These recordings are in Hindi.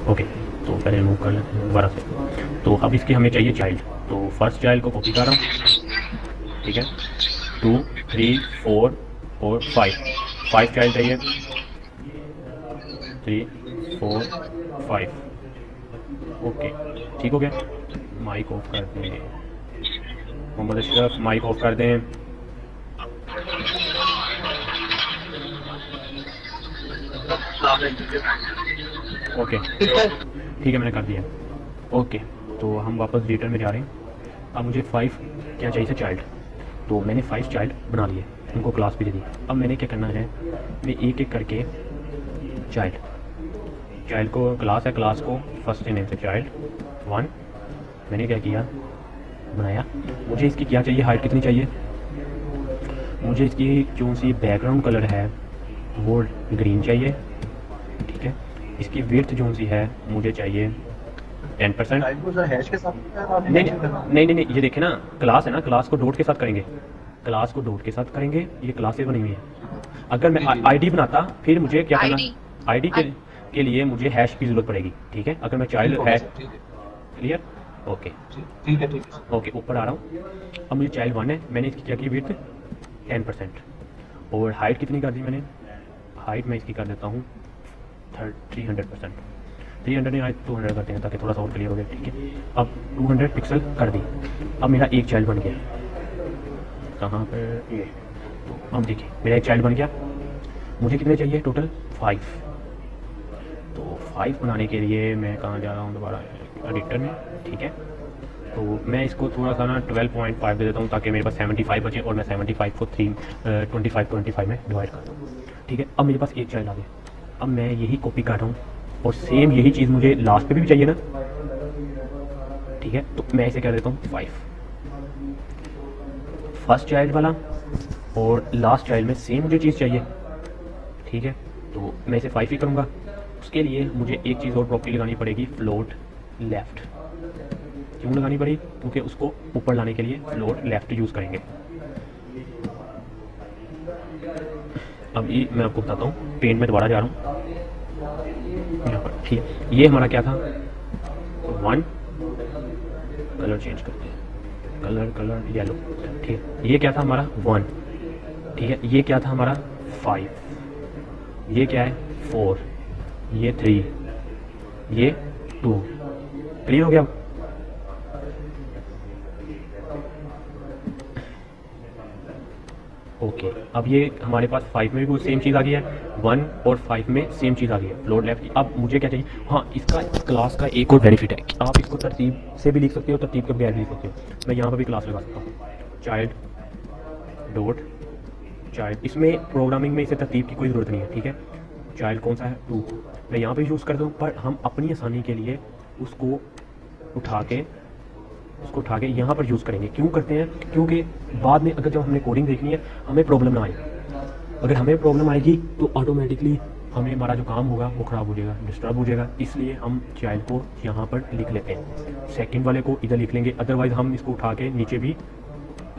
ओके, तो पहले रिमूव कर लेते हैं दोबारा से। तो अब इसके हमें चाहिए चाइल्ड, तो फर्स्ट चाइल्ड को कॉपी कर रहा हूँ, ठीक है। 2 3 4 और 5 चाइल्ड चाहिए, 3 4 5। ओके, ठीक हो गया। माइक ऑफ कर दें, मोहम्मद अशरफ माइक ऑफ कर दें। ओके ठीक है, मैंने कर दिया। ओके, तो हम वापस डिटेल में जा रहे हैं। अब मुझे 5 क्या चाहिए था, चाइल्ड। तो मैंने 5 चाइल्ड बना लिए, उनको क्लास भी दे दी। अब मैंने क्या करना है, मैं एक एक करके चाइल्ड को, क्लास है, क्लास को फर्स्ट नेम से चाइल्ड 1 मैंने क्या किया, बनाया। मुझे इसकी क्या चाहिए, हाइट कितनी चाहिए, मुझे इसकी जो सी बैकग्राउंड कलर है वो ग्रीन चाहिए, ठीक है। इसकी विड्थ जो सी है मुझे चाहिए 10%। नहीं, ये देखे ना, क्लास है ना, क्लास को डॉट के साथ करेंगे, क्लास को डॉट के साथ करेंगे। ये क्लासेस बनी हुई है। अगर मैं आईडी बनाता फिर मुझे क्या करना, आईडी के लिए मुझे हैश की जरूरत पड़ेगी, ठीक है। अगर मैं चाइल्ड हैश, क्लियर, ओके ठीक है, ओके। ऊपर आ रहा हूँ। अब मुझे चाइल्ड 1 है, मैंने इसकी क्या की, विड्थ 10%। और हाइट कितनी कर दी मैंने, हाइट मैं इसकी कर देता हूँ 300%। 300 नहीं, हाइट 200 करते हैं ताकि थोड़ा सा और क्लियर हो गया, ठीक है। अब 200 पिक्सल कर दी। अब मेरा एक चाइल्ड बन गया, कहाँ पर, ये। तो अब देखिए मेरा एक चाइल्ड बन गया। मुझे कितने चाहिए टोटल, 5। तो 5 बनाने के लिए मैं कहाँ जा रहा हूँ, दोबारा एडिटर में, ठीक है। तो मैं इसको थोड़ा सा ना 12.5 दे देता हूँ ताकि मेरे पास 75 बचे, और मैं 75 को 25 में डिवाइड करता हूँ, ठीक है। अब मेरे पास एक चाइल्ड आ गया। अब मैं यही कॉपी कर रहा हूँ, और सेम यही चीज़ मुझे लास्ट पे भी चाहिए ना, ठीक है। तो मैं इसे क्या देता हूँ 5, फर्स्ट चाइल्ड वाला और लास्ट चाइल्ड में सेम मुझे चीज़ चाहिए, ठीक है। तो मैं इसे 5 ही करूँगा। उसके लिए मुझे एक चीज़ और प्रॉपर्टी लगानी पड़ेगी, फ्लोट लेफ्ट। क्यों लगानी पड़ी, क्योंकि उसको ऊपर लाने के लिए फ्लोट लेफ्ट यूज़ करेंगे। अब ये मैं आपको बताता हूँ, पेंट में दोबारा जा रहा हूँ यहाँ पर, ठीक है। ये हमारा क्या था, 1, कलर चेंज करते हैं, कलर येलो, ठीक है। ये क्या था हमारा 1, ठीक है। ये क्या था हमारा 5, ये क्या है 4, ये 3, ये 2। क्लियर हो गया। ओके, अब ये हमारे पास 5 में भी वो सेम चीज़ आ गई है, 1 और 5 में सेम चीज़ आ गई है, फ्लोट लेफ्ट। अब मुझे क्या चाहिए, हाँ, इसका क्लास का एक और बेनिफिट है कि आप इसको तरतीब से भी लिख सकते हो, तरतीब के बगैर भी लिख सकते हो। मैं यहाँ पर भी क्लास लगा सकता हूँ, चाइल्ड डॉट चाइल्ड। इसमें प्रोग्रामिंग में इसे तरतीब की कोई ज़रूरत नहीं है, ठीक है। चाइल्ड कौन सा है, 2, मैं यहाँ पर यूज़ करता हूँ, पर हम अपनी आसानी के लिए उसको उठा के यहाँ पर यूज़ करेंगे। क्यों करते हैं, क्योंकि बाद में अगर जब हमने कोडिंग देखनी है हमें प्रॉब्लम ना आए। अगर हमें प्रॉब्लम आएगी तो ऑटोमेटिकली हमें हमारा जो काम होगा वो ख़राब हो जाएगा, डिस्टर्ब हो जाएगा। इसलिए हम चाइल्ड को यहाँ पर लिख लेते हैं, सेकंड वाले को इधर लिख लेंगे। अदरवाइज़ हम इसको उठा के नीचे भी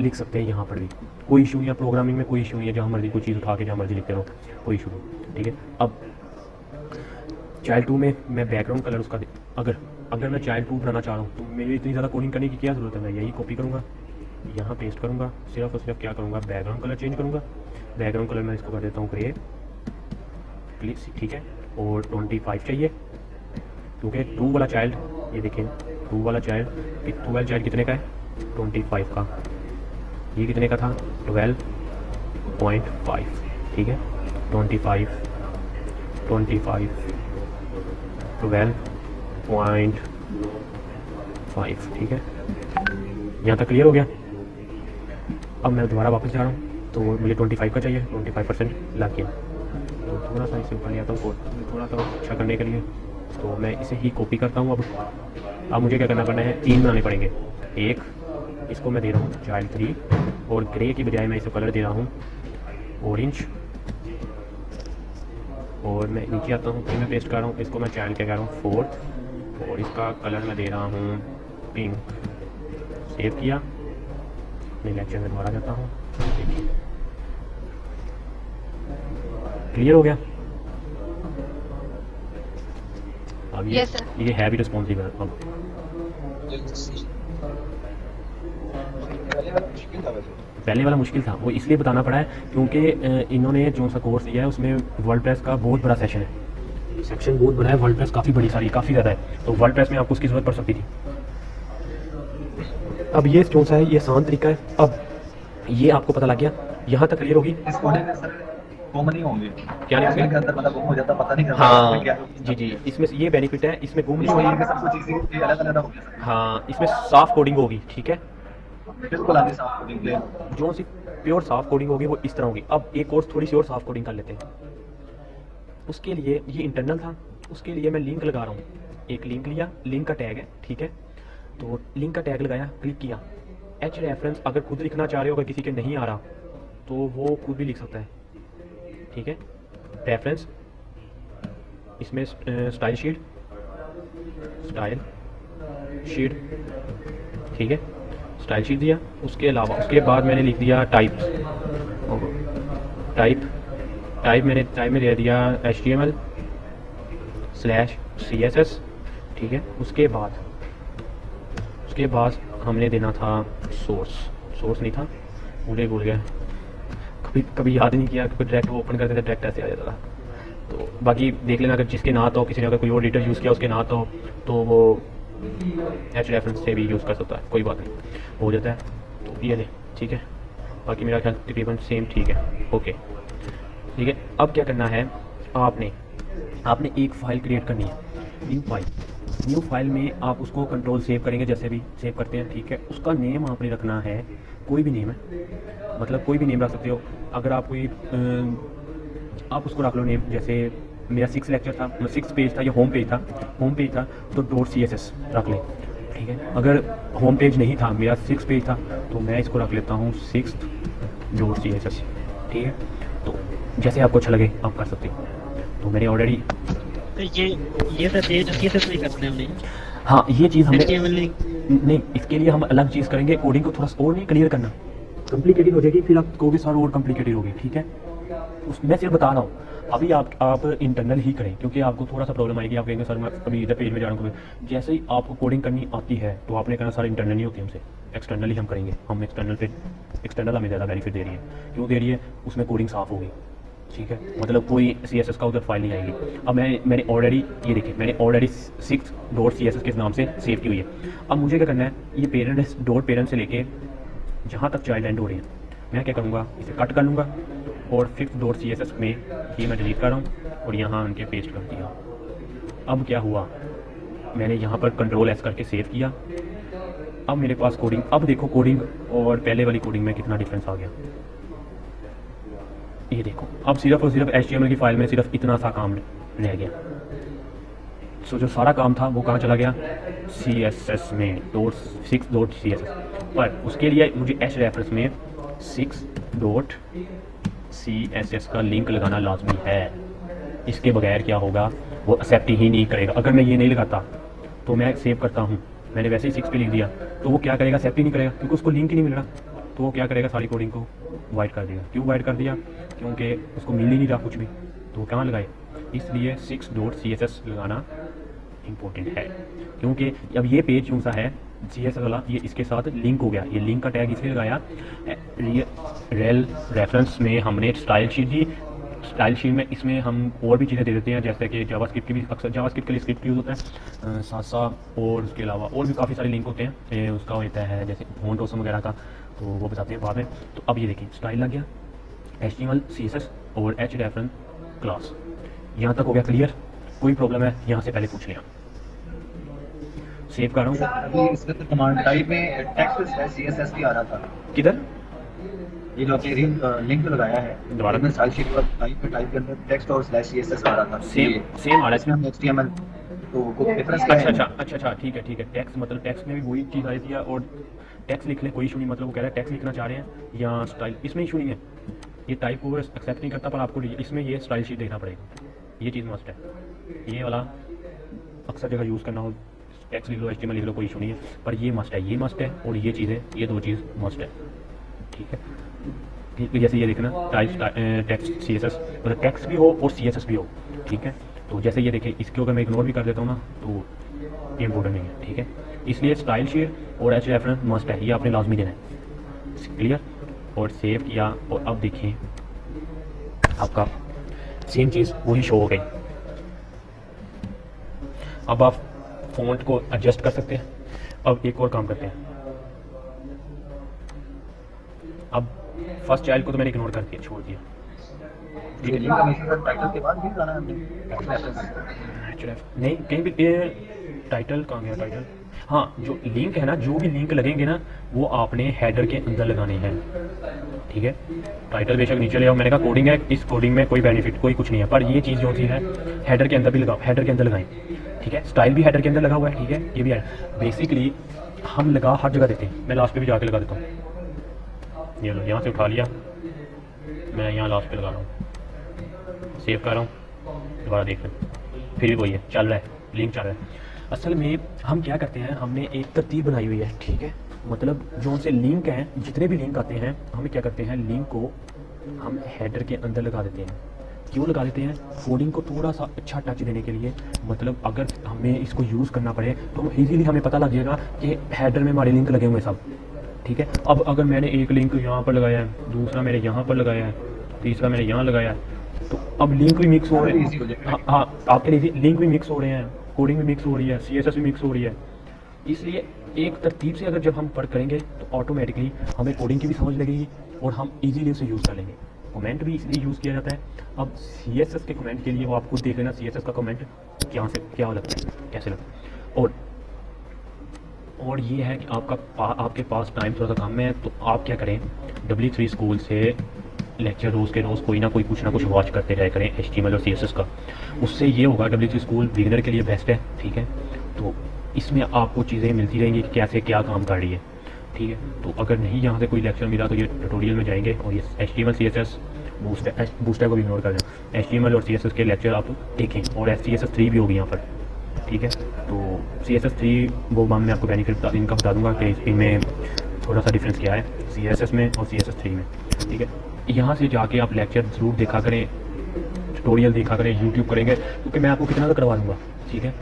लिख सकते हैं, यहाँ पर भी कोई इशू, या प्रोग्रामिंग में कोई इशू नहीं है, जहाँ मर्जी कोई चीज़ उठा के जहाँ मर्जी लिखते रहो, कोई इशू नहीं, ठीक है। अब चाइल्ड 2 में मैं बैकग्राउंड कलर उसका अगर मैं चाइल्ड 2 बनाना चाह रहा हूँ तो मेरी इतनी ज़्यादा कोडिंग करने की क्या ज़रूरत है। मैं यही कॉपी करूँगा, यहाँ पेस्ट करूँगा, सिर्फ और सिर्फ क्या करूँगा, बैकग्राउंड कलर चेंज करूँगा। बैकग्राउंड कलर मैं इसको कर देता हूँ ग्रे, प्लीज़, ठीक है। और 25 चाहिए, क्योंकि 2 वाला चाइल्ड, ये देखें 2 वाला चाइल्ड, 12 चाइल्ड कितने का है, 25 का। ये कितने का था, 12.5, ठीक है। 25 12.5, ठीक है। यहाँ तक क्लियर हो गया। अब मैं दोबारा वापस जा रहा हूँ, तो मुझे 25 का चाहिए, 25% लग गया। तो थोड़ा सा इसे ऊपर ले आता हूँ कोड, थोड़ा सा अच्छा करने के लिए। तो मैं इसे ही कॉपी करता हूँ। अब मुझे क्या करना पड़ना है, 3 बनाने पड़ेंगे। एक इसको मैं दे रहा हूँ चाइल्ड 3, और ग्रे की बजाय मैं इसको कलर दे रहा हूँ ऑरेंज। और मैं नीचे आता हूँ, फिर मैं पेस्ट कर रहा हूँ, इसको मैं चाइल्ड क्या कर रहा हूँ 4, और इसका कलर मैं दे रहा हूँ पिंक। सेव किया, अपने लेक्चर में दोबारा जाता हूँ, देखिए क्लियर हो गया। अब ये Yes, sir. ये है भी रिस्पॉन्सिव है। अब पहले वाला मुश्किल था, वो इसलिए बताना पड़ा है क्योंकि इन्होंने जो सा कोर्स दिया है उसमें वर्ल्ड का बहुत बड़ा सेशन है, सेक्शन बहुत बड़ा है, वर्ल्ड काफ़ी बड़ी सारी काफ़ी ज़्यादा है, तो वर्ल्ड में आपको उसकी ज़रूरत पड़ सकती थी। अब ये जो सा है ये आसान तरीका है। अब ये आपको पता लग गया, यहाँ तक क्लियर होगी। इस कोने में सर कॉमन ही होंगे, क्या नहीं होंगे? के अंदर मतलब गुम हो जाता, पता नहीं चलता हाँ क्या जी जी, इसमें ये बेनिफिट है, इसमें गुम नहीं होगी। सब कुछ चीजें अलग अलग हो गया। हाँ, इसमें साफ कोडिंग होगी, ठीक है, बिल्कुल आगे साफ कोडिंग प्लेन। जो सी प्योर साफ कोडिंग होगी वो इस तरह होगी। अब एक कोर्स थोड़ी सी और साफ कोडिंग कर लेते हैं। उसके लिए ये इंटरनल था, उसके लिए मैं लिंक लगा रहा हूँ, एक लिंक लिया, लिंक का टैग है, ठीक है, तो लिंक का टैग लगाया, क्लिक किया, एच रेफरेंस अगर खुद लिखना चाह रहे हो, अगर किसी के नहीं आ रहा तो वो खुद भी लिख सकता है, ठीक है, रेफरेंस, इसमें स्टाइल शीट, ठीक है, स्टाइल शीट दिया। उसके अलावा उसके बाद मैंने लिख दिया टाइप में दे दिया HTML/CSS, ठीक है। उसके बाद हमने देना था सोर्स नहीं था, मुझे भूल गया, कभी याद नहीं किया, क्योंकि डायरेक्ट वो ओपन करते थे डायरेक्ट ऐसे आ जाता था। तो बाकी देख लेना, अगर जिसके ना तो किसी ने अगर कोई और एडिटर यूज़ किया उसके ना तो वो एच रेफरेंस से भी यूज़ कर सकता है, कोई बात नहीं, हो जाता है। तो ये ले, ठीक है, बाकी मेरा ख्याल तकरीबन सेम ठीक है, ओके, ठीक है। अब क्या करना है, आपने एक फ़ाइल क्रिएट करनी है, न्यू फाइल में आप उसको कंट्रोल सेव करेंगे, जैसे भी सेव करते हैं, ठीक है। उसका नेम आपने रखना है, कोई भी नेम है, मतलब कोई भी नेम रख सकते हो। अगर आप कोई आप उसको रख लो नेम, जैसे मेरा 6 लेक्चर था, 6 पेज था या होम पेज था तो .css रख लें, ठीक है। अगर होम पेज नहीं था, मेरा 6 पेज था, तो मैं इसको रख लेता हूँ 6.css, ठीक है। तो जैसे आपको अच्छा लगे आप कर सकते हो। तो मैंने ऑलरेडी ये सब पेज CSS नहीं करते हमने। हाँ, ये चीज़ हमने नहीं, इसके लिए हम अलग चीज़ करेंगे, कोडिंग को थोड़ा और नहीं क्लियर करना, कॉम्प्लिकेटेड हो जाएगी, फिर आप कहोगे सर और कॉम्प्लिकेटेड होगी, ठीक है। मैं सिर्फ बता रहा हूँ, अभी आप इंटरनल ही करें, क्योंकि आपको थोड़ा सा प्रॉब्लम आएगी, आप कहेंगे सर मैं अभी इधर पेज में जा रहा हूँ। जैसे ही आपको कोडिंग करनी आती है तो आपने कहना सर इंटरनल ही होती है हमसे, एक्सटर्नल ही हम करेंगे। हम एक्सटर्नल हमें ज़्यादा बेनिफिट दे रही है, क्यों दे रही है, उसमें कोडिंग साफ़ होगी, ठीक है, मतलब कोई CSS का उधर फाइल नहीं आएगी। अब मैंने ऑलरेडी ये देखिए, मैंने ऑलरेडी 6.css के नाम से सेव की हुई है। अब मुझे क्या करना है, ये पेरेंट से लेके जहाँ तक चाइल्ड एंड हो रही है, मैं क्या करूँगा, इसे कट कर लूँगा और 5.css में ये मैं डिलीट कर रहा हूँ और यहाँ उनके पेस्ट कर दिया। अब क्या हुआ, मैंने यहाँ पर Ctrl+S करके सेव किया। अब मेरे पास कोडिंग, अब देखो कोडिंग और पहले वाली कोडिंग में कितना डिफरेंस आ गया, ये देखो। अब सिर्फ और सिर्फ HTML की फाइल में सिर्फ इतना सा काम रह गया। सो जो सारा काम था वो कहाँ चला गया, CSS में, .6.css। पर उसके लिए मुझे H रेफरेंस में 6.css का लिंक लगाना लाजमी है। इसके बगैर क्या होगा, वो एक्सेप्ट ही नहीं करेगा। अगर मैं ये नहीं लगाता तो मैं सेव करता हूँ, मैंने वैसे ही 6 पे लिख दिया, तो वो क्या करेगा, एक्सेप्ट ही नहीं करेगा, क्योंकि उसको लिंक ही नहीं मिल रहा। तो वो क्या करेगा, सारी कोडिंग को वाइट कर देगा। क्यों वाइट कर दिया, क्योंकि उसको मिल ही नहीं रहा कुछ भी, तो वो कहाँ लगाए। इसलिए 6.css लगाना इम्पोर्टेंट है, क्योंकि अब ये पेज कौन सा है, CSS वाला, ये इसके साथ लिंक हो गया। ये लिंक का टैग इसलिए लगाया, रेल रेफरेंस में हमने स्टाइल शीट दी, स्टाइल शीट में इसमें हम और भी चीज़ें दे देते हैं, जैसे कि जावास्क्रिप्ट की भी, अक्सर जावास्क्रिप्ट के लिए स्क्रिप्ट यूज़ होता है, साथ और उसके अलावा और भी काफ़ी सारे लिंक होते हैं। उसका होता है जैसे फोन टोसम वगैरह का, तो वो बताते हैं बाद में। तो अब ये देखिए, स्टाइल लग गया, HTML CSS और H रेफरेंस क्लास, यहाँ तक हो गया क्लियर। कोई प्रॉब्लम है यहाँ से पहले पूछ लिया। सेव कर रहा हूँ, अभी इसके तो कमांड टाइप में टेक्स्ट/CSS भी आ रहा था। किधर ये जो आपने लिंक लगाया है, दोबारा में स्टाइल शीट पर टाइप के अंदर टेक्स्ट और /CSS आ रहा था। सेम आ रहा है इसमें हम HTML, तो कोई डिफरेंस क्या है? अच्छा, ठीक है। टेक्स्ट मतलब टेक्स्ट में भी वही चीज़ आई थी, और टेक्स्ट लिख लें, कोई इशू नहीं, मतलब वो कह रहा है टेक्स्ट लिखना चाह रहे हैं या स्टाइल, इसमें इशू नहीं है। ये टाइप को एक्सेप्ट नहीं करता, पर आपको इसमें ये स्टाइल शीट देखना पड़ेगा, ये चीज़ मस्ट है। ये वाला अक्सर जगह यूज़ करना हो, टेक्स्ट लिख लो, HTML लिख लो, कोई इशू नहीं है, पर ये मस्ट है, और ये चीज़ें, ये दो चीज़ मस्ट है, ठीक है। जैसे ये देखना, टाइप टेक्स्ट CSS, मतलब टेक्स्ट भी हो और CSS भी हो, ठीक है। तो जैसे ये देखिए, इसको अगर मैं इग्नोर भी कर देता हूँ ना तो ये इंपॉर्टेंट नहीं है, ठीक है। इसलिए स्टाइल शेड और एच रेफरेंस मस्ट है, ये आपने लाजमी देना है। क्लियर, और सेव किया, और अब देखिए आपका सेम चीज़ वही शो हो गई। अब आप फ़ॉन्ट को एडजस्ट कर सकते हैं। अब एक और काम करते हैं। अब फर्स्ट चाइल्ड को तो मैंने इग्नोर कर दिया, छोड़ दिया। ये लिंक हमेशा टाइटल के बाद भी लाना है हमने नहीं, कहीं भी टाइटल कहाँ गया टाइटल? हाँ, जो लिंक है ना, जो भी लिंक लगेंगे ना वो आपने हेडर के अंदर लगाने हैं, ठीक है। टाइटल बेशक नीचे ले आओ, मैंने कहा कोडिंग है, इस कोडिंग में कोई बेनिफिट कोई कुछ नहीं है, पर ये चीज़ जो है हेडर के अंदर भी लगाओ, हेडर के अंदर लगाएं, ठीक है। स्टाइल भी हेडर के अंदर लगा हुआ है, ठीक है। ये भी है, बेसिकली हम लगा हर जगह देते हैं। मैं लास्ट पे भी जाके लगा देता हूँ। ये लो, यहाँ से उठा लिया, मैं यहाँ लास्ट पे लगा रहा हूँ, सेव कर रहा हूँ, दोबारा देख लें, फिर भी वही है, चल रहा है, लिंक चल रहा है। असल में हम क्या करते हैं, हमने एक तरतीब बनाई हुई है, ठीक है। मतलब जो उनसे लिंक हैं, जितने भी लिंक आते हैं, हम क्या करते हैं, लिंक को हम हेडर के अंदर लगा देते हैं। क्यों लगा देते हैं? कोडिंग को थोड़ा सा अच्छा टच देने के लिए। मतलब अगर हमें इसको यूज़ करना पड़े तो इजीली हमें पता लग जाएगा कि हेडर में हमारे लिंक लगे हुए सब, ठीक है। अब अगर मैंने एक लिंक यहाँ पर लगाया है, दूसरा मैंने यहाँ पर लगाया है, तीसरा मैंने यहाँ लगाया है, तो अब लिंक भी मिक्स हो रहे हैं। हाँ, आपके लिए लिंक भी मिक्स हो रहे हैं, कोडिंग भी मिक्स हो रही है, CSS भी मिक्स हो रही है। इसलिए एक तरतीब से अगर जब हम वर्क करेंगे तो ऑटोमेटिकली हमें कोडिंग की भी समझ लगेगी और हम इजीली उसे यूज़ कर लेंगे। कमेंट भी इसलिए यूज़ किया जाता है। अब CSS के कमेंट के लिए वो आप खुद देख लेना, CSS का कमेंट क्या लगता है, कैसे लगता है। और ये है कि आपके पास टाइम थोड़ा सा कम है, तो आप क्या करें, W3 स्कूल से लेक्चर रोज़ के रोज़ कोई ना कुछ वॉच करते रहे करें HTML और CSS का। उससे ये होगा, W3 स्कूल बिगिनर के लिए बेस्ट है, ठीक है। तो इसमें आपको चीज़ें मिलती रहेंगी कि कैसे क्या काम कर रही है, ठीक है। तो अगर नहीं यहाँ से कोई लेक्चर मिला तो ये ट्यूटोरियल में जाएंगे और ये HTML CSS बूस्टर को भी इग्नोर कर दें, HTML और CSS के लेक्चर आप देखें, और CSS 3 भी होगी यहाँ पर, ठीक है। तो CSS 3 वो मैं आपको बेनिफिट इनका बता दूंगा कि इनमें थोड़ा सा डिफरेंस क्या है CSS में और CSS 3 में, ठीक है। यहाँ से जाके आप लेक्चर ज़रूर देखा करें, ट्यूटोरियल देखा करें, यूट्यूब करेंगे, क्योंकि मैं आपको कितना का करवा दूँगा, ठीक है।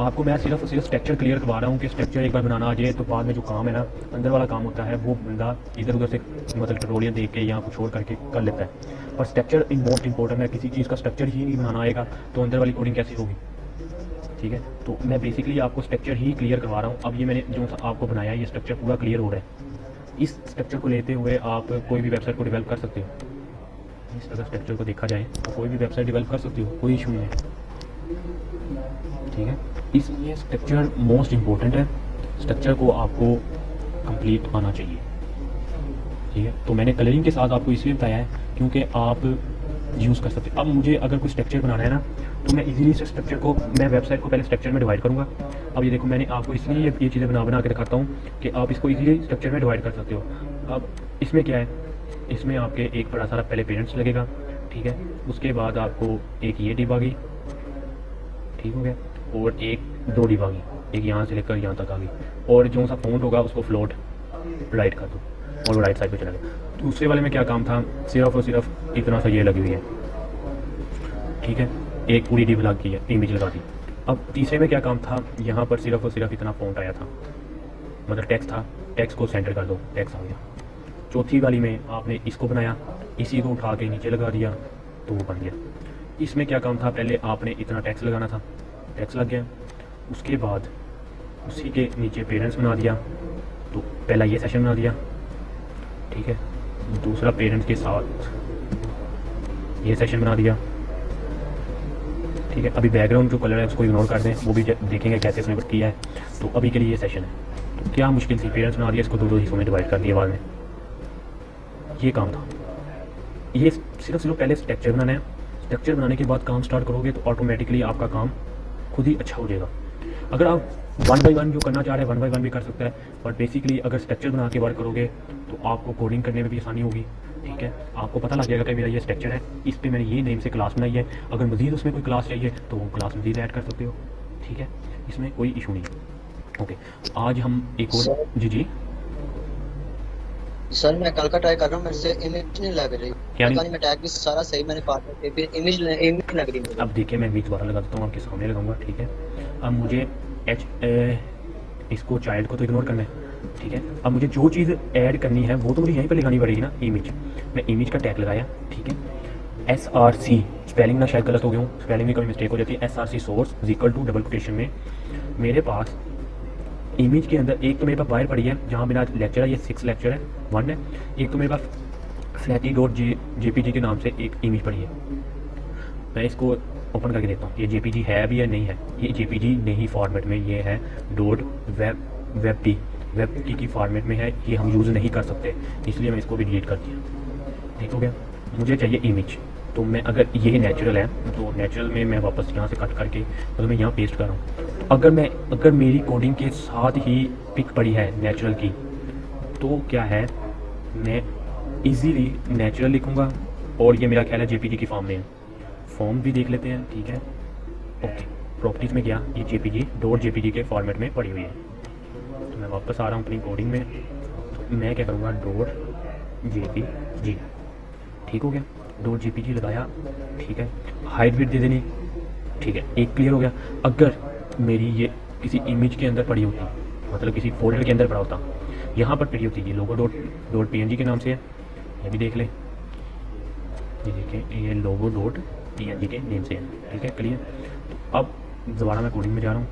आपको मैं सिर्फ स्ट्रक्चर क्लियर करवा रहा हूँ कि स्ट्रक्चर एक बार बनाना आ जाए तो बाद में जो काम है ना, अंदर वाला काम होता है, वो बंदा इधर उधर से मतलब ट्यूटोरियल देख के या कुछ और करके कर लेता है। पर स्ट्रक्चर मोस्ट इंपॉर्टेंट है। किसी चीज़ का स्ट्रक्चर ही नहीं बनाना आएगा तो अंदर वाली कोडिंग कैसी होगी, ठीक है। तो मैं बेसिकली आपको स्ट्रक्चर ही क्लियर करवा रहा हूँ। अब ये मैंने जो आपको बनाया है, ये स्ट्रक्चर पूरा क्लियर हो रहा है। इस स्ट्रक्चर को लेते हुए आप कोई भी वेबसाइट को डेवलप कर सकते हो। इस अगर स्ट्रक्चर को देखा जाए तो कोई भी वेबसाइट डेवलप कर सकते हो, कोई इशू नहीं है, ठीक है। इसलिए स्ट्रक्चर मोस्ट इम्पोर्टेंट है। स्ट्रक्चर को आपको कंप्लीट आना चाहिए, ठीक है। तो मैंने कलरिंग के साथ आपको इसलिए बताया है क्योंकि आप यूज़ कर सकते हैं। अब मुझे अगर कोई स्ट्रक्चर बनाना है ना, तो मैं इजीली से स्ट्रक्चर को, मैं वेबसाइट को पहले स्ट्रक्चर में डिवाइड करूँगा। अब ये देखो, मैंने आपको इसलिए ये चीज़ें बना के दिखाता हूँ कि आप इसको इजीली स्ट्रक्चर में डिवाइड कर सकते हो। अब इसमें क्या है, इसमें आपके एक बड़ा सारा पहले पेरेंट्स लगेगा, ठीक है। उसके बाद आपको एक ये डिबागी, ठीक हो गया, और एक 2 डिबागी, एक यहाँ से लेकर यहाँ तक आ गई, और जो सा फ़ॉन्ट होगा उसको फ्लोट राइट कर दो और वो राइट साइड पे चला गया। दूसरे वाले में क्या काम था, सिर्फ और सिर्फ इतना सा ये लगी हुई है, ठीक है, एक पूरी डिब लग गई है, इमेज लगा दी। अब तीसरे में क्या काम था, यहाँ पर सिर्फ और सिर्फ इतना फ़ॉन्ट आया था, मतलब टेक्स्ट था, टेक्स्ट को सेंटर कर दो, टेक्स्ट आ गया। चौथी वाली में आपने इसको बनाया, इसी को उठा के नीचे लगा दिया तो वो बन गया। इसमें क्या काम था, पहले आपने इतना टेक्स्ट लगाना था, टेक्स्ट लग गया। उसके बाद उसी के नीचे पेरेंट्स बना दिया, तो पहला ये सेशन बना दिया, ठीक है। दूसरा पेरेंट्स के साथ ये सेशन बना दिया, ठीक है। अभी बैकग्राउंड जो कलर है उसको इग्नोर कर दें, वो भी देखेंगे कैसे इसमें किया है। तो अभी के लिए ये सेशन है। तो क्या मुश्किल थी, पेरेंट्स बना दिया, इसको 2 हिस्सों में डिवाइड कर दिया बाद में, ये काम था। ये सिर्फ पहले स्ट्रक्चर बनाना है। स्ट्रक्चर बनाने के बाद काम स्टार्ट करोगे तो ऑटोमेटिकली आपका काम खुद ही अच्छा हो जाएगा। अगर आप 1 बाय 1 जो करना चाह रहे हैं 1 बाय 1 भी कर सकता है, बट बेसिकली अगर स्ट्रक्चर बना के वर्क करोगे तो आपको कोडिंग करने में भी आसानी होगी, ठीक है। आपको पता लग जाएगा कि मेरा ये स्ट्रक्चर है, इस पे मैंने ये नेम से क्लास बनाई है, अगर मजीद उसमें कोई क्लास चाहिए तो वो क्लास मजीद ऐड कर सकते हो, ठीक है। इसमें कोई इशू नहीं है। ओके, आज हम एक और जी सर मैं कल का ट्राई कर रहा हूँ, मेरे से इमेज नहीं लग रही। क्या पता नहीं, मैं टैग भी सारा सही मैंने पास करके फिर इमेज लग रही मुझे। अब देखिए मैं इमेज दोबारा लगा देता हूँ, आपके सामने लगाऊंगा, ठीक है। अब मुझे इसको चाइल्ड को तो इग्नोर करना है, ठीक है। अब मुझे जो चीज़ ऐड करनी है वो तो मुझे यहीं पर लगानी पड़ेगी ना, इमेज। मैं इमेज का टैग लगाया, ठीक है। SRC, स्पेलिंग ना शायद गलत हो गया हूँ, स्पेलिंग में कोई मिस्टेक हो जाती है। SRC source equal to double quotation में मेरे पास इमेज के अंदर एक तो मेरे पास बाहर पड़ी है जहाँ मेरा लेक्चर है, ये 6 लेक्चर है 1 है। एक तो मेरे पास flatty.jpg के नाम से एक इमेज पड़ी है। मैं इसको ओपन करके देखता हूँ, ये JPG है भी या नहीं है। ये JPG नहीं फॉर्मेट में, ये है वेब की फॉर्मेट में है, ये हम यूज़ नहीं कर सकते, इसलिए मैं इसको भी डिलीट कर दिया। ठीक हो गया। मुझे चाहिए इमेज, तो मैं अगर ये नेचुरल है तो नेचुरल में मैं वापस यहाँ से कट करके तो मैं यहाँ पेस्ट कर रहा हूँ। अगर मेरी कोडिंग के साथ ही पिक पड़ी है नेचुरल की, तो क्या है, मैं इजीली नेचुरल लिखूँगा और ये मेरा ख्याल है JPG की फॉर्म में है। फॉर्म भी देख लेते हैं, ठीक है। ओके, प्रॉपर्टीज़ में गया, ये JPG के फॉर्मेट में पड़ी हुई है। तो मैं वापस आ रहा हूँ अपनी कोडिंग में, तो मैं क्या करूँगा, .jpg, ठीक हो गया। .jpg लगाया, ठीक है। हाइट विड्थ दे देनी, ठीक है, एक क्लियर हो गया। अगर मेरी ये किसी इमेज के अंदर पड़ी होती, मतलब किसी फोल्डर के अंदर पड़ा होता, यहाँ पर पड़ी होती, ये logo.png के नाम से है, ये भी देख लें, ये देखें, ये logo.png के नेम से है, ठीक है, क्लियर। तो अब दोबारा मैं कोडिंग में जा रहा हूँ।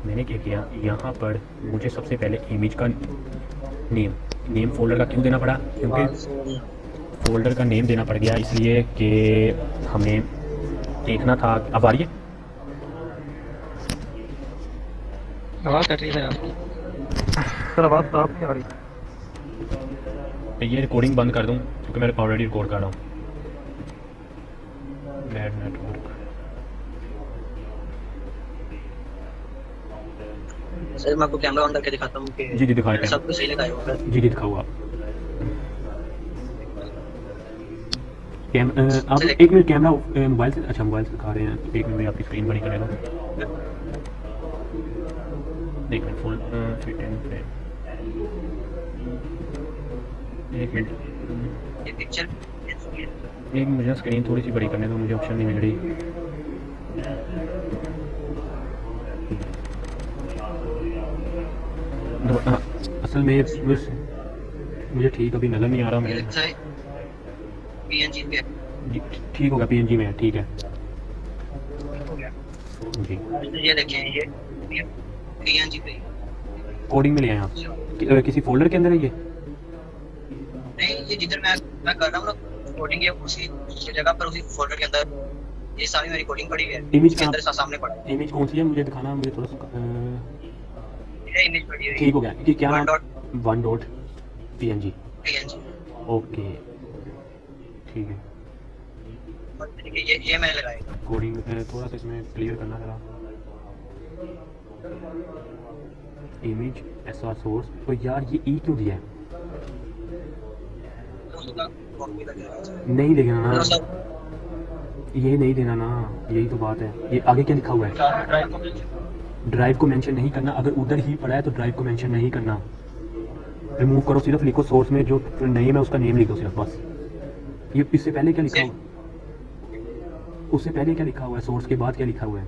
मैंने क्या किया, यहाँ पर मुझे सबसे पहले इमेज का नेम फोल्डर का क्यों देना पड़ा, क्योंकि फोल्डर का नेम देना पड़ गया इसलिए कि हमें देखना था। अब आ रही है आवाज़ कट रही है आपकी। सर आवाज़ तो आपकी आ रही है। ये रिकॉर्डिंग बंद कर दूं क्योंकि मैं ऑलरेडी रिकॉर्ड कर रहा हूँ। Bad network. सर मैं आपको कैमरा ऑन करके दिखाता हूँ कि जी दिखाएं, सब कुछ सही लगाया होगा। जी दिखाओ आप। आप एक मिनट कैमरा मोबाइल से, अच्छा मोबाइल से दिखा रहे हैं, एक मिनट में आपकी स्क्रीन बड़ी करेगा। एक minute, full fit and frame, एक मिनट, ये पिक्चर एक मुझे स्क्रीन थोड़ी सी बड़ी करने दो, मुझे ऑप्शन नहीं मिल रही। असल में मुझे ठीक अभी नज़र नहीं आ रहा। मैं PNG पे ठीक होगा, PNG में है, ठीक है जी। ये देखें, ये PNG पे कोडिंग में ले आए आप किसी फोल्डर के अंदर है ये? नहीं, ये जिधर मैं कर रहा हूँ ना कोडिंग, ये उसी जगह पर, उसी फोल्डर के अंदर ये सारी मेरी कोडिंग पड़ी है। इमेज के अंदर सामने पड़ा है। इमेज कौन सी है, मुझे दिखाना, मुझे थोड़ा सा। ये इमेज पड़ी है, ठीक हो गया, कि क्या .1.png, ओके, ठीक है। ये मैंने लगाया। कोडिंग थोड़ा सा इसमें क्लियर करना जरा। इमेज SR सोर्स, तो यार ये ई क्यों दिया है? नहीं देना ना, ये नहीं देना ना, यही तो बात है। ये आगे क्या लिखा हुआ है, ड्राइव को मेंशन नहीं करना। अगर उधर ही पड़ा है तो ड्राइव को मेंशन नहीं करना, रिमूव करो, सिर्फ लिखो सोर्स में जो नेम है उसका नेम लिखो सिर्फ, बस। ये इससे पहले क्या लिखा हुआ, उससे पहले क्या लिखा हुआ है, सोर्स के बाद क्या लिखा हुआ है?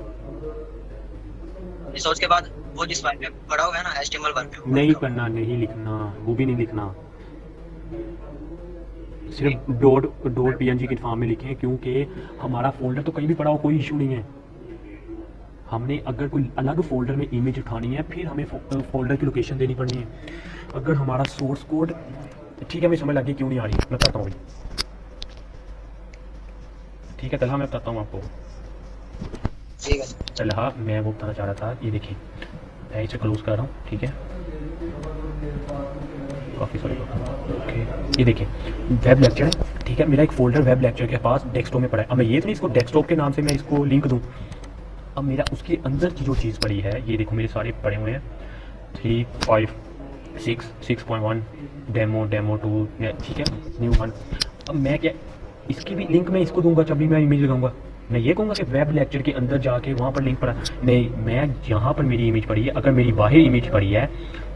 सोर्स के बाद वो जिस फाइल में पड़ा हुआ है ना, HTML वर्क नहीं करना, नहीं लिखना, वो भी नहीं लिखना, सिर्फ .png की फॉर्म में लिखें, क्योंकि हमारा फोल्डर तो कहीं भी पड़ा हो, कोई इशू नहीं है। हमने अगर कोई अलग फोल्डर में इमेज उठानी है, फिर हमें फोल्डर की लोकेशन देनी पड़नी है। अगर हमारा सोर्स कोड ठीक है, मैं समझ लगी क्यों नहीं आ रही, मैं बताता हूँ, ठीक है। तलहा मैं बताता हूँ आपको, तलहा मैं वो बताना चाह रहा था। ये देखिए, मैं इसे क्लोज कर रहा हूँ, ठीक है, काफ़ी सारे, ओके। ये देखिए वेब लेक्चर है, ठीक है, मेरा एक फोल्डर वेब लेक्चर के पास डेस्कटॉप में पड़ा है। अब मैं ये तो नहीं इसको डेस्कटॉप के नाम से मैं इसको लिंक दूँ। अब मेरा उसके अंदर की जो चीज़ पड़ी है, ये देखो मेरे सारे पड़े हुए हैं, 3, 5, 6, 6.1, डेमो 2, ठीक है, न्यू 1। अब मैं क्या, इसकी भी लिंक मैं इसको दूंगा जब भी मैं इमेज लगाऊंगा। मैं ये कहूँगा कि वेब लेक्चर के अंदर जाके वहाँ पर लिंक पड़ा नहीं, मैं यहाँ पर मेरी इमेज पड़ी है। अगर मेरी बाहर इमेज पड़ी है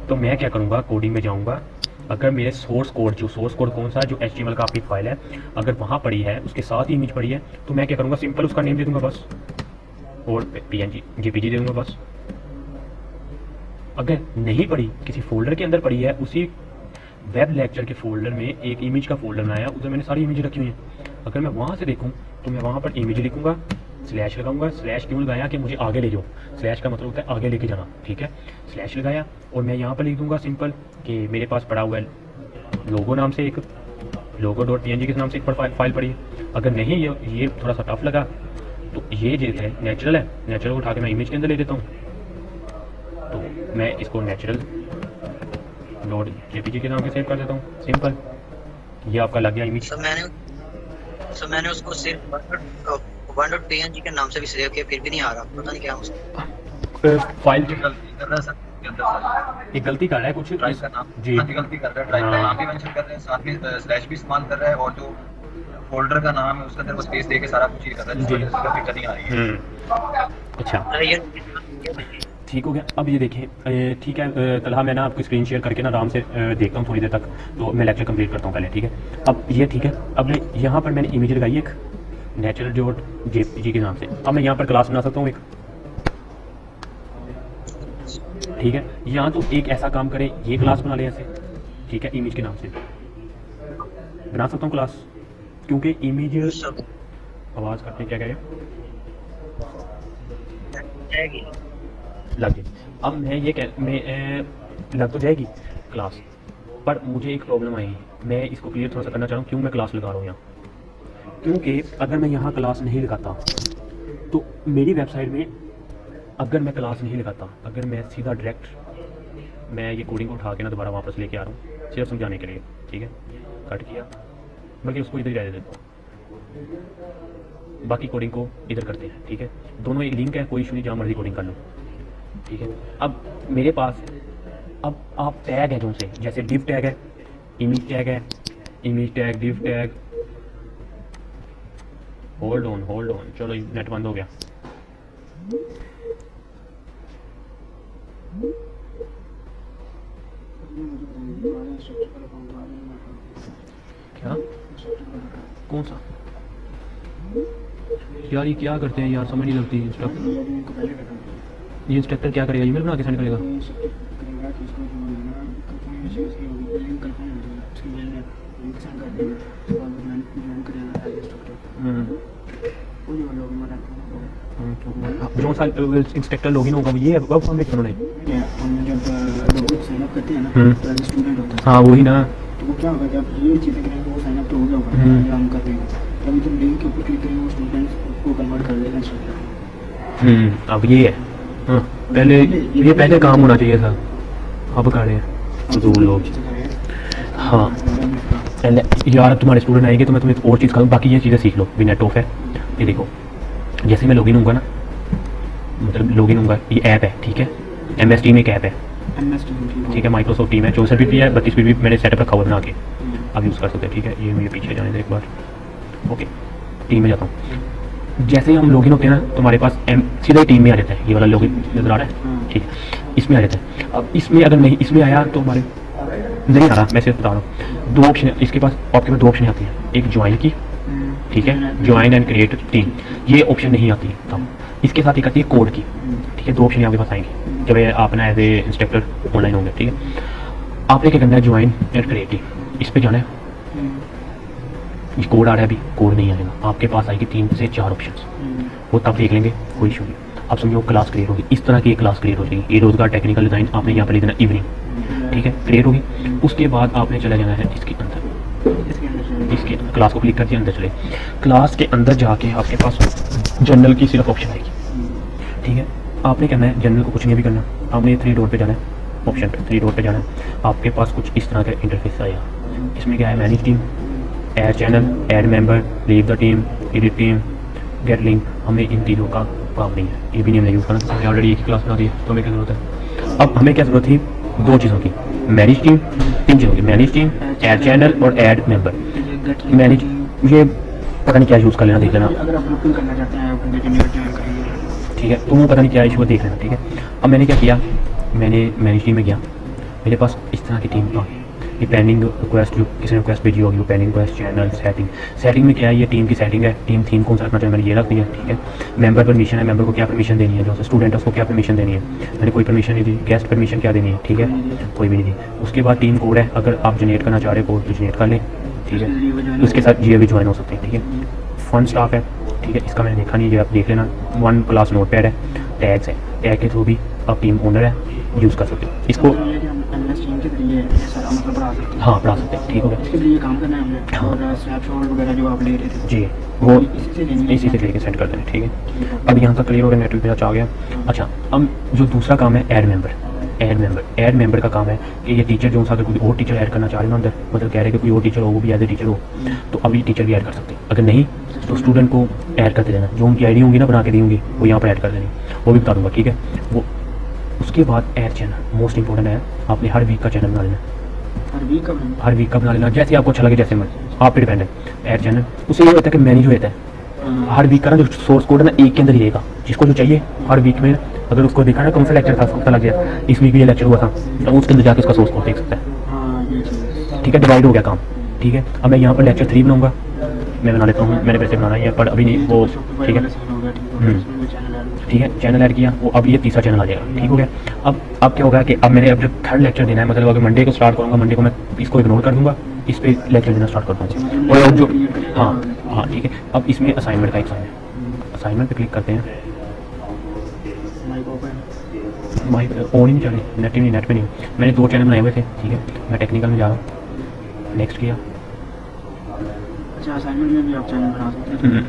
तो मैं क्या करूँगा, कोडिंग में जाऊँगा, अगर मेरे सोर्स कोड कौन सा है, जो HTML का आपकी फाइल है, अगर वहाँ पड़ी है, उसके साथ ही इमेज पड़ी है, तो मैं क्या करूँगा, सिंपल उसका नेम दे दूँगा बस, और PNG JPG दे दूँगा बस। अगर नहीं पड़ी, किसी फोल्डर के अंदर पड़ी है, उसी वेब लेक्चर के फोल्डर में एक इमेज का फोल्डर बनाया, उधर मैंने सारी इमेज रखी हुई हैं। अगर मैं वहाँ से देखूँ तो मैं वहाँ पर इमेज लिखूँगा, स्लैश लगाऊंगा। स्लैश क्यों लगाया कि मुझे आगे ले जाओ, स्लैश का मतलब होता है आगे लेके जाना, ठीक है। स्लैश लगाया और मैं यहाँ पर लिख दूंगा सिंपल कि मेरे पास पड़ा हुआ है लोगो नाम से एक logo.png के नाम से एक फाइल पड़ी है। अगर नहीं ये थोड़ा सा टफ लगा तो ये जो है नेचुरल है, नेचुरल को उठा के मैं इमेज के अंदर ले देता हूँ। तो मैं इसको नेचुरल .jpg के नाम से सेव कर देता हूँ, सिंपल। ये आपका लग गया इमेज। मैंने उसको सिर्फ .png के नाम से भी सेव किया, फिर भी नहीं आ रहा, पता नहीं क्या उसको फाइल गलती कर रहा है सर के अंदर, एक गलती कर रहा है कुछ ड्राइव का नाम जी गलती कर रहा है, ड्राइव का नाम भी मेंशन कर रहे हैं, साथ में स्लैश भी इस्तेमाल कर रहा है, और जो फोल्डर का नाम है उसके अंदर वो स्पेस देके सारा कुछ चीज कर रहा है, जिसकी वजह से उसका पिक्चर नहीं आ रही है। अच्छा ये ठीक हो गया। अब ये देखिए, ठीक है तलहा, मैं ना आपको स्क्रीन शेयर करके ना आराम से देखता हूँ थोड़ी देर तक, तो मैं लेक्चर कंप्लीट करता हूँ पहले, ठीक है। अब ये ठीक है, अब यहाँ पर मैंने इमेज लगाई एक natural.jpg के नाम से। अब मैं यहाँ पर क्लास बना सकता हूँ एक, ठीक है। यहाँ तो एक ऐसा काम करें, ये क्लास बना ले ऐसे, ठीक है, इमेज के नाम से बना सकता हूँ क्लास, क्योंकि इमेज आवाज़ करते क्या कह रहे लग गई। अब मैं ये मैं लग तो जाएगी क्लास, पर मुझे एक प्रॉब्लम आई, मैं इसको क्लियर थोड़ा सा करना चाह रहा हूँ क्यों मैं क्लास लगा रहा हूँ यहाँ। क्योंकि अगर मैं यहाँ क्लास नहीं लगाता तो मेरी वेबसाइट में, अगर मैं क्लास नहीं लगाता, अगर मैं सीधा डायरेक्ट मैं ये कोडिंग को उठा के ना दोबारा वापस लेके आ रहा हूँ सिर्फ समझाने के लिए, ठीक है, कट किया, बल्कि उसको इधर ही रह देता हूँ, बाकी कोडिंग को इधर करते हैं, ठीक है। दोनों एक लिंक है, कोई इशू नहीं, जहाँ मर्जी कोडिंग कर लो, ठीक है। अब मेरे पास अब आप टैग है जो से, जैसे डिव टैग है, इमेज टैग है, image tag, div tag, hold on, चलो नेट बंद हो गया। क्या कौन सा यार, ये क्या करते हैं यार, समझ नहीं लगती। ये इंस्ट्रक्टर क्या करेगा, ईमेल बना के सेंड करेगा। जो सा इंस्ट्रक्टर लॉगिन होगा ये है वेब फॉर्म में उन्होंने, हाँ वही ना, तो वो क्या होगा कि आप ये चीज़ें करेंगे वो साइन अप तो हो गया होगा, ये हम कर रहे हैं, तभी तो लिंक के ऊपर क्लिक करेंगे वो स्टूडेंट्स को कन्वर्ट कर देगा इंस्ट्रक्टर। अब ये है, हाँ पहले काम होना चाहिए था, अब कर रहे हैं दो लोग। हाँ यार, तुम्हारे स्टूडेंट आएंगे तो मैं तुम्हें और चीज़ करूँ, बाकी ये चीज़ें सीख लो, भी नेट ऑफ है। ये देखो, जैसे मैं लॉगिन होऊंगा ना, मतलब लॉगिन होऊंगा, ये ऐप है, ठीक है, MS टीम एक ऐप है, ठीक है, माइक्रोसॉफ्ट टीम है, 64 भी है, 32 भी मैंने सेटअप रखा हुआ बना के, अब यूज़ कर सकते हैं, ठीक है। ये मुझे पीछे जाने दे एक बार, ओके, टीम में जाता हूँ। जैसे ही हम लॉगिन होते हैं ना, तो हमारे पास सीधा ही टीम में आ जाता है, ये वाला लॉगिन नजर आ रहा है, ठीक है, इसमें आ जाता है। अब इसमें अगर नहीं, इसमें आया तो हमारे नहीं आ रहा, मैं सिर्फ बता रहा हूँ, दो ऑप्शन इसके पास, आपके पास दो ऑप्शन आती हैं, एक ज्वाइन की, ठीक है, ज्वाइन एंड क्रिएट टीम, ये ऑप्शन नहीं आती है तब। इसके साथ एक आती है कोड की, ठीक है, दो ऑप्शन आपके पास आएंगे जब आप ना एज ए इंस्ट्रक्टर ऑनलाइन होंगे, ठीक है। आपने क्या करना है, ज्वाइन एंड क्रिएट टीम, इस पर जाना है। ये कोड आ रहा है, अभी कोड नहीं आएगा, आपके पास आएगी 3 से 4 ऑप्शन, वो तब देख लेंगे, कोई इशू नहीं। अब समझो क्लास क्रिएट होगी, इस तरह की एक क्लास क्रिएट हो जाएगी, ये रोजगार टेक्निकल डिज़ाइन, आपने यहाँ पर लिख देना इवनिंग, ठीक है, क्रिएट होगी। उसके बाद आपने चला जाना है इसके अंदर, इसके क्लास को क्लिक करके अंदर चले, क्लास के अंदर जाके आपके पास जनरल की सिर्फ ऑप्शन आएगी, ठीक है। आपने कहना है जनरल को कुछ नहीं भी करना, आपने 3 डॉट पे जाना है, ऑप्शन पे 3 डॉट पे जाना है, आपके पास कुछ इस तरह का इंटरफेस आएगा। इसमें क्या है, manage team, add channel, add member, leave the team, edit team, gate link. हमें इन तीनों का काम नहीं है, ये भी नहीं हमने यूज़ करना, हमने ऑलरेडी एक क्लास बना दी है, तो हमें क्या ज़रूरत है। अब हमें क्या ज़रूरत थी, 2 चीज़ों की, मैनेज टीम, 3 चीज़ों की, मैनेज टीम, ऐड चैनल और ऐड मेंबर। मैनेज ये पता नहीं क्या यूज़ कर लेना, देख लेना, अगर आप बुकिंग करना चाहते हैं आप बंदे के लिए ज्वाइन करेंगे, ठीक है, तो वो पता नहीं क्या इशू है, देख लेना, ठीक है। अब मैंने क्या किया, मैंने मैनेज टीम में गया, मेरे पास इस तरह की टीम आ गई, ये पेंडिंग रिक्वेस्ट जो किसी ने रिक्वेस्ट भेजी होगी वो पेंडिंग रिक्वेस्ट, चैनल सेटिंग में क्या है, ये टीम की सेटिंग है, टीम थीम कौन सा रखना चाहिए मैंने ये रख दिया, ठीक है। मेंबर परमिशन है, मेंबर को क्या परमिशन देनी है, जो स्टूडेंट है उसको क्या परमिशन देनी है, मैंने कोई परमिशन नहीं दी। गेस्ट परमिशन क्या देनी है, ठीक है, कोई भी नहीं दी। उसके बाद टीम कोड है, अगर आप जनरेट करना चाह रहे हो कोड तो जनरेट कर लें, ठीक है। उसके साथ GA भी ज्वाइन हो सकते हैं, ठीक है। फन स्टाफ है, ठीक है, इसका मैंने देखा नहीं, ये आप देख लेना। 1 क्लास नोटपैड है, टैग्स है, टैग के थ्रू भी आप टीम ओनर है यूज़ कर सकते हो इसको। हाँ पढ़ा सकते हैं, ठीक हो गया। इसके लिए काम करना है हमने। हाँ। और स्नैपशॉट वगैरह जो आप ले रहे थे जी वो इसी इसी से लेके सेंड कर दें, ठीक है। अब यहाँ तक क्लियर हो गया, नेटवर्क मेरा आ गया। अच्छा, अब जो दूसरा काम है ऐड मेंबर का काम है कि ये टीचर जो सा अगर कोई और टीचर ऐड करना चाह रहे हो अंदर, मतलब कह रहे हैं कि कोई और टीचर हो वो भी एज ए टीचर हो, तो अभी टीचर भी ऐड कर सकते हैं। अगर नहीं तो स्टूडेंट को ऐड करते देना, जो उनकी आईडी होंगी ना बना के दी होंगी वो यहाँ पर ऐड कर देनी, वो भी बता दूँगा, ठीक है। वो उसके बाद ऐड चैनल मोस्ट इंपॉर्टेंट है, आपने हर वीक का चैनल बना लेना, हर वीक का बना लेना, जैसे आपको अच्छा लगे, जैसे मन, आप पे डिपेंड है। ऐड चैनल उससे ये होता है कि मैनेज हो जाता है, हर वीक का ना जो सोर्स कोड है ना एक के अंदर ही रहेगा, जिसको जो चाहिए हर वीक में अगर उसको देखा ना कौन सा लेक्चर था, पता लग गया इस वीक ये लेक्चर हुआ था, तो उसके अंदर जाकर उसका सोर्स कोड देख सकता है, ठीक है। डिवाइड हो गया काम, ठीक है। अब मैं यहाँ पर लेक्चर 3 बनाऊंगा, मैं बना लेता हूँ, मैंने वैसे बनाना ही है पर अभी नहीं वो, ठीक है, ठीक है। चैनल ऐड किया, वो अब ये तीसरा चैनल आ जाएगा, ठीक हो गया। अब क्या होगा कि अब मैंने अब जब थर्ड लेक्चर देना है, मतलब अगर मंडे को स्टार्ट करूँगा, मंडे को मैं इसको इग्नोर कर दूँगा, इस पर लेक्चर देना स्टार्ट कर दूँगा। और जो हाँ ठीक है। अब इसमें असाइनमेंट का एक साइन है, असाइनमेंट पे क्लिक करते हैं, माइक ऑन ही नहीं चल रही, नेट पे नहीं। मैंने 2 चैनल बनाए हुए थे, ठीक है। मैं टेक्निकल में जा रहा हूँ, नेक्स्ट किया, अच्छा असाइनमेंट में भी आप चैनल बना सकते हैं,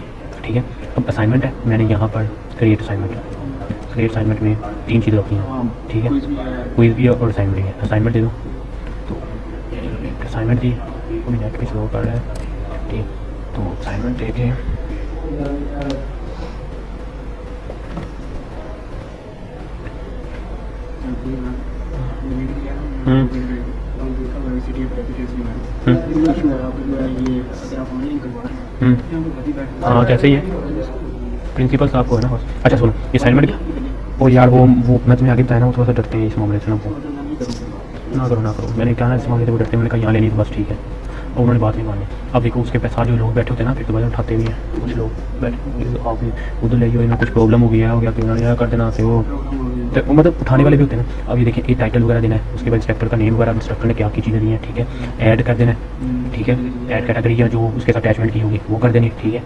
ठीक है। अब असाइनमेंट है, मैंने यहाँ पर क्रिएट असाइनमेंट में 3 चीज़ें रखी हैं, ठीक है। क्विज भी है और असाइनमेंट भी है। असाइनमेंट दे दो, तो असाइनमेंट दी, वो नेट भी स्लो कर रहा है, ठीक। तो असाइनमेंट दे के हाँ कैसे ही है, प्रिंसिपल साहब को है ना बस। अच्छा सुनो, ये असाइनमेंट और यार वो मैं तुम्हें आगे बताया ना, वो थोड़ा सा डरते हैं इस मामले से ना, वो ना करो। मैंने कहा ना इस मामले से वो डरते हैं, मैंने कहा यहाँ लेनी तो बस ठीक है, और उन्होंने बात नहीं मानी। अब देखो उसके साथ जो लोग बैठे होते हैं ना, फिर तो बजाय उठाते भी हैं, कुछ लोग बैठे आप उधर ले जाओ, इन्हें कुछ प्रॉब्लम हो गया कि उन्होंने कर देना से वो, तो मतलब उठाने वाले भी होते हैं ना। अब ये देखिए, एक टाइटल वगैरह देना है, उसके बाद इंस्ट्रक्टर का नेम वगैरह, इंस्ट्रक्टर ने क्या की चीज़ें दी हैं, ठीक है। ऐड कर देना है, ठीक है। ऐड कैटेगरी या जो उसके साथ अटैचमेंट की होगी वो कर देनी, ठीक है।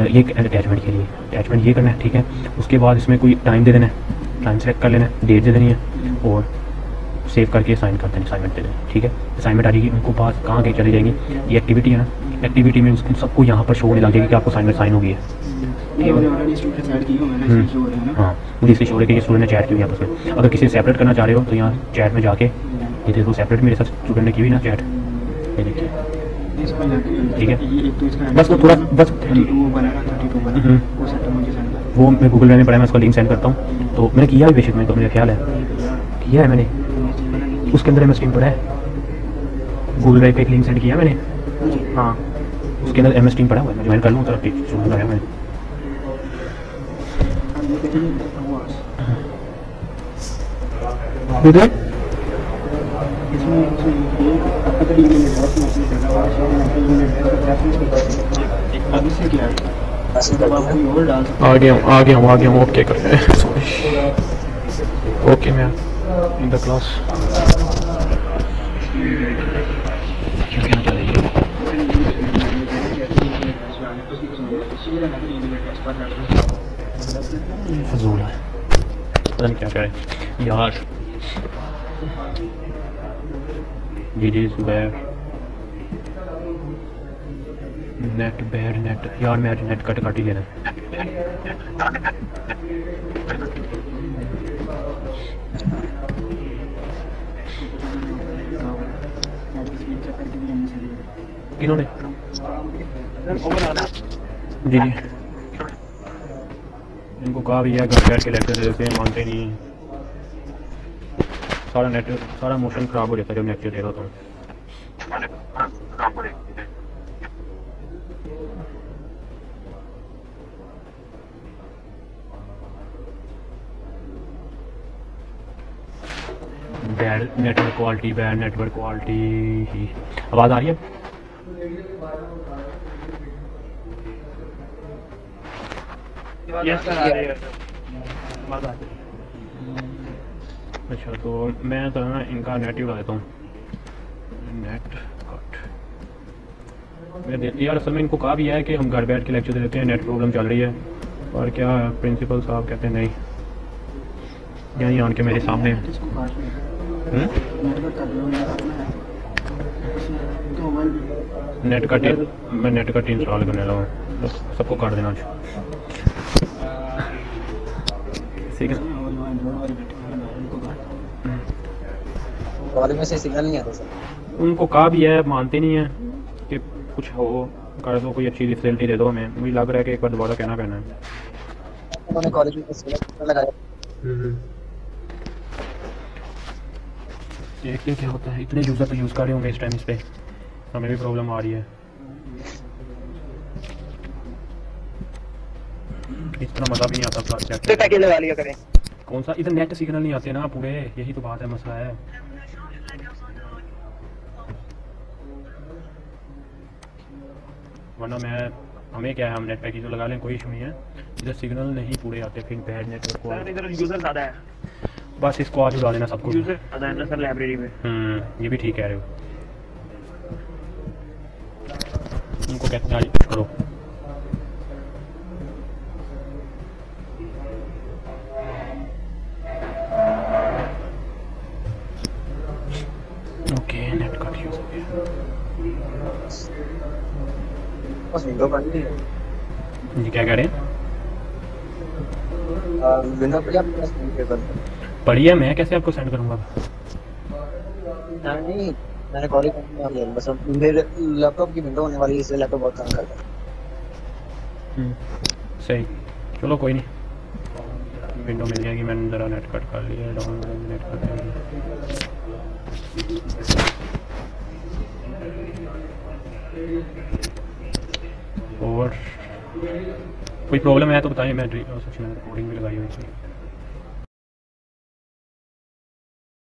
ये अटैचमेंट के लिए अटैचमेंट ये करना है, ठीक है। उसके बाद इसमें कोई टाइम दे देना है, टाइम सेलेक्ट कर लेना है, डेट दे देनी है और सेव करके साइन कर देना, असाइनमेंट दे देना, ठीक है। असाइनमेंट आ जाएगी, उनको पास कहाँ के चली जाएंगी, ये एक्टिविटी है ना, एक्टिविटी में उसको सबको यहाँ पर शो होने लग जाएगी कि आपको असाइनमेंट साइन हो गई है, ठीक है। हाँ मुझे इसलिए शो है कि ये स्टूडेंट ने चैट की हुई है आपस में। अगर किसी सेपरेट करना चाह रहे हो तो यहाँ चैट में जाके ये देखो, सेपरेट मेरे साथ स्टूडेंट ने की हुई ना चैट, ये देखिए, ठीक है। बस वो थोड़ा बस वो मैं गूगल में पढ़ा, मैं उसका लिंक सेंड करता हूँ, तो मैंने किया भी बेशक, में तो मुझे ख्याल है किया है मैंने, उसके अंदर MS Team पढ़ा है, गूगल ड्राइव पे एक लिंक सेंड किया मैंने, हाँ उसके अंदर MS Team पढ़ा हुआ है, मैं ज्वाइन कर लूँ, तो है मैंने। आ गया हूँ, ओके कर रहे हैं, ओके मैं इन द क्लास फजूल है, पता नहीं क्या कह रहे हैं यार। जी नेट यार, मैं आज नेट कट ही लेना किन्होंने जी इनको कहा भी है, घर बैठ के लेक्चर देते हैं, मानते नहीं, सारा मोशन खराब हो जाता है जब लेक्चर दे रहा होता हूँ। Bad network quality, bad network quality. आवाज़ आ रही है? यस सर आ रही है। अच्छा तो मैं तो ना इनका नेट ही बता देता हूँ। नेट कट मैं देती यार, असल में इनको कहा भी है कि हम घर बैठ के लेक्चर दे देते हैं, नेट प्रॉब्लम चल रही है, और क्या प्रिंसिपल साहब कहते हैं नहीं, यहीं आन के मेरे सामने हैं। इसको काट लो, नेटवर्क कर लो, तो मोबाइल नेट कट मैं नेट कट इंस्टॉल करने लगा हूँ, सबको काट देना आज। ठीक है और जो एंड्रॉइड वाले बैठे हैं उनको काट कॉल में से सिग्नल नहीं आता सर। उनको कहा भी है, मानते नहीं है कि कुछ हो कर दो, कोई अच्छी फैसिलिटी दे दो हमें। मुझे लग रहा है कि एक बार दोबारा कहना पैना है। उन्होंने कॉलेज में सिग्नल लगाया। देखते क्या होता है। इतने यूज़र तो यूज़ कर रहे होंगे इस टाइम, इस पे हमें भी प्रॉब्लम आ रही है। इतना मज़ा भी नहीं आता क्लास चैट तो पैकेज लगा लिया करें। कौन सा, इधर नेट सिग्नल नहीं आते ना पूरे, यही तो बात है, मसला है। वरना हमें क्या है, हम नेट पैकेज तो लगा लें, कोई इशू नहीं है। इधर सिग्नल नहीं पूरे आते, फिर बैड नेटवर्क सर इधर यूजर ज्यादा है, बस इसको आज उड़ा देना सबको। यूजर ज्यादा है ना सर लाइब्रेरी में। ये भी ठीक कह रहे हो। उनको कहते हैं आज कुछ करो। ओके नेट कट यूज हो गया। बस विंडो बंद नहीं है। जी क्या कह रहे हैं? विंडो पे आप प्रेस पेपर पढ़िए, मैं कैसे आपको सेंड करूँगा? नहीं, मैंने कॉलेज में लिया, बस अब मेरे लैपटॉप की विंडो होने वाली है, इसलिए लैपटॉप बहुत काम करता है। सही, चलो कोई नहीं, विंडो मिल जाएगी। मैंने ज़रा नेट कट कर लिया, डाउन नेट कर दिया। और कोई प्रॉब्लम है तो बताइए, मैं रिकॉर्डिंग भी लगाई हुई थी।